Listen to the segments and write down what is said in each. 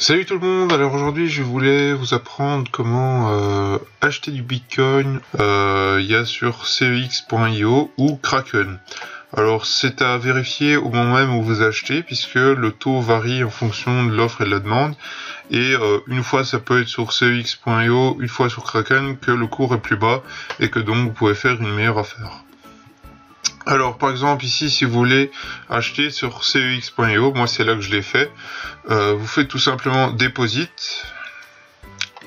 Salut tout le monde, alors aujourd'hui je voulais vous apprendre comment acheter du Bitcoin il y a sur cex.io ou Kraken. Alors c'est à vérifier au moment même où vous achetez puisque le taux varie en fonction de l'offre et de la demande et une fois ça peut être sur cex.io, une fois sur Kraken que le cours est plus bas et que donc vous pouvez faire une meilleure affaire. Alors par exemple ici si vous voulez acheter sur cex.io, moi c'est là que je l'ai fait, vous faites tout simplement deposit,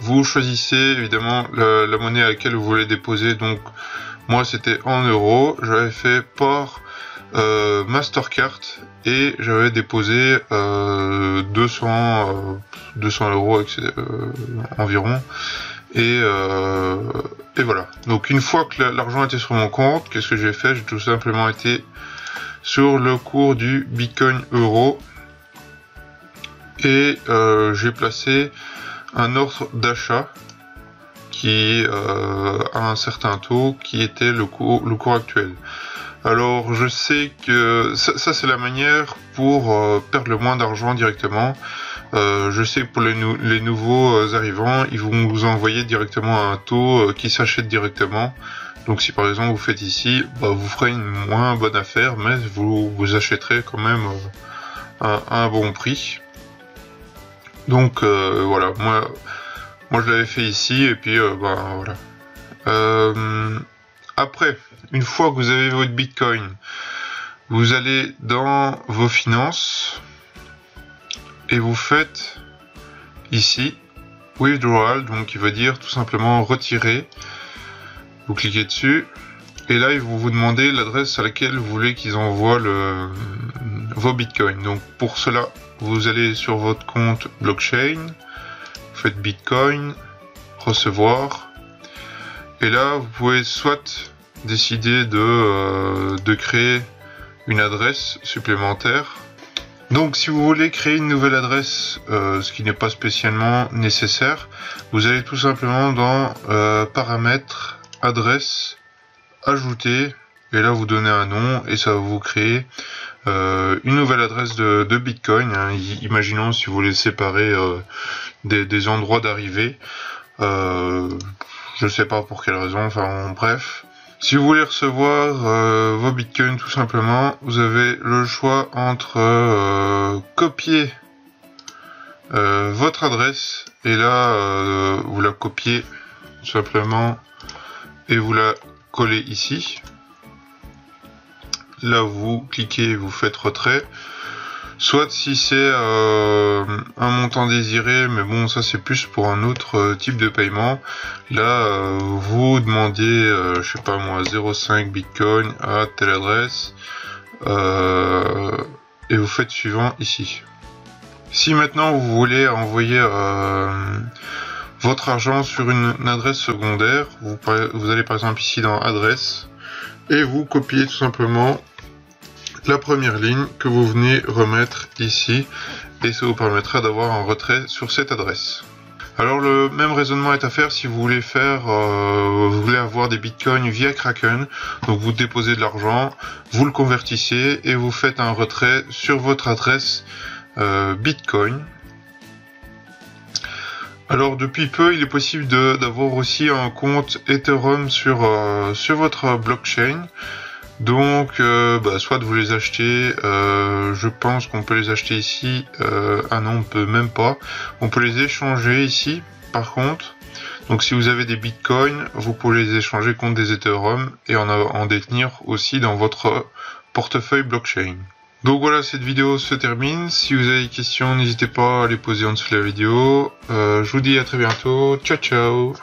vous choisissez évidemment la monnaie à laquelle vous voulez déposer, donc moi c'était en euros, j'avais fait par Mastercard et j'avais déposé 200 euros environ. Et voilà. Donc une fois que l'argent était sur mon compte, qu'est-ce que j'ai fait? J'ai tout simplement été sur le cours du Bitcoin euro et j'ai placé un ordre d'achat qui a un certain taux qui était le cours actuel. Alors je sais que ça c'est la manière pour perdre le moins d'argent directement. Je sais que pour les nouveaux arrivants, ils vont vous envoyer directement un taux qui s'achète directement. Donc si par exemple vous faites ici, vous ferez une moins bonne affaire, mais vous achèterez quand même un bon prix. Donc voilà, moi je l'avais fait ici et puis voilà. Après, une fois que vous avez votre Bitcoin, vous allez dans vos finances. Et vous faites ici withdrawal, donc qui veut dire tout simplement retirer. Vous cliquez dessus et là ils vont vous demander l'adresse à laquelle vous voulez qu'ils envoient vos bitcoins. Donc pour cela vous allez sur votre compte blockchain, vous faites bitcoin, recevoir, et là vous pouvez soit décider de créer une adresse supplémentaire. Donc si vous voulez créer une nouvelle adresse, ce qui n'est pas spécialement nécessaire, vous allez tout simplement dans paramètres, adresse, ajouter, et là vous donnez un nom et ça va vous créer une nouvelle adresse de Bitcoin. Imaginons si vous voulez séparer des endroits d'arrivée, je sais pas pour quelle raison, enfin bref. Si vous voulez recevoir vos bitcoins tout simplement, vous avez le choix entre copier votre adresse et là vous la copiez tout simplement et vous la collez ici. Là vous cliquez, vous faites retrait. Soit si c'est un montant désiré, mais bon ça c'est plus pour un autre type de paiement. Là vous demandiez, je sais pas moi, 0,5 Bitcoin à telle adresse et vous faites suivant ici. Si maintenant vous voulez envoyer votre argent sur une adresse secondaire, vous allez par exemple ici dans adresse et vous copiez tout simplement la première ligne que vous venez remettre ici et ça vous permettra d'avoir un retrait sur cette adresse. Alors le même raisonnement est à faire si vous voulez vous voulez avoir des bitcoins via Kraken. Donc vous déposez de l'argent, vous le convertissez et vous faites un retrait sur votre adresse Bitcoin. Alors depuis peu il est possible d'avoir aussi un compte Ethereum sur votre blockchain. Donc soit vous les achetez, je pense qu'on peut les acheter ici, ah non on peut même pas, on peut les échanger ici par contre. Donc si vous avez des bitcoins, vous pouvez les échanger contre des Ethereum et en détenir aussi dans votre portefeuille blockchain. Donc voilà, cette vidéo se termine. Si vous avez des questions, n'hésitez pas à les poser en dessous de la vidéo. Je vous dis à très bientôt, ciao ciao.